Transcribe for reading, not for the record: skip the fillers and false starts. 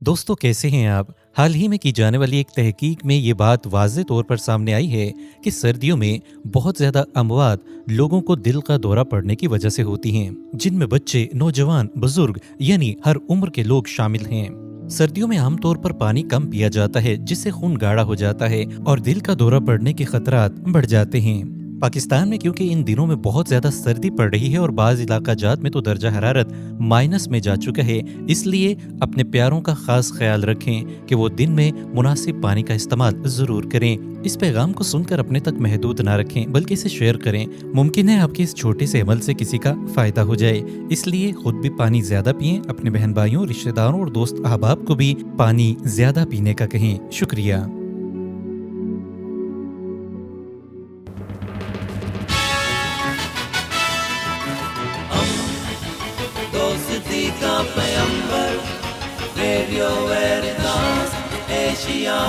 दोस्तों कैसे हैं आप? हाल ही में की जाने वाली एक तहकीक में ये बात वाज़ेह तौर पर सामने आई है कि सर्दियों में बहुत ज़्यादा अमवात लोगों को दिल का दौरा पड़ने की वजह से होती हैं, जिनमें बच्चे, नौजवान, बुजुर्ग यानी हर उम्र के लोग शामिल हैं। सर्दियों में आमतौर पर पानी कम पिया जाता है, जिससे खून गाढ़ा हो जाता है और दिल का दौरा पड़ने के खतरात बढ़ जाते हैं। पाकिस्तान में क्योंकि इन दिनों में बहुत ज्यादा सर्दी पड़ रही है और बाज़ इलाका जात में तो दर्जा हरारत माइनस में जा चुका है, इसलिए अपने प्यारों का खास ख्याल रखें कि वो दिन में मुनासिब पानी का इस्तेमाल जरूर करें। इस पैगाम को सुनकर अपने तक महदूद ना रखें, बल्कि इसे शेयर करें। मुमकिन है आपके इस छोटे से अमल से किसी का फायदा हो जाए, इसलिए खुद भी पानी ज्यादा पिएं, अपने बहन भाइयों, रिश्तेदारों और दोस्त अहबाब को भी पानी ज्यादा पीने का कहें। शुक्रिया। दोस्ती का पैगंबर रेडियो वेरितास एशिया।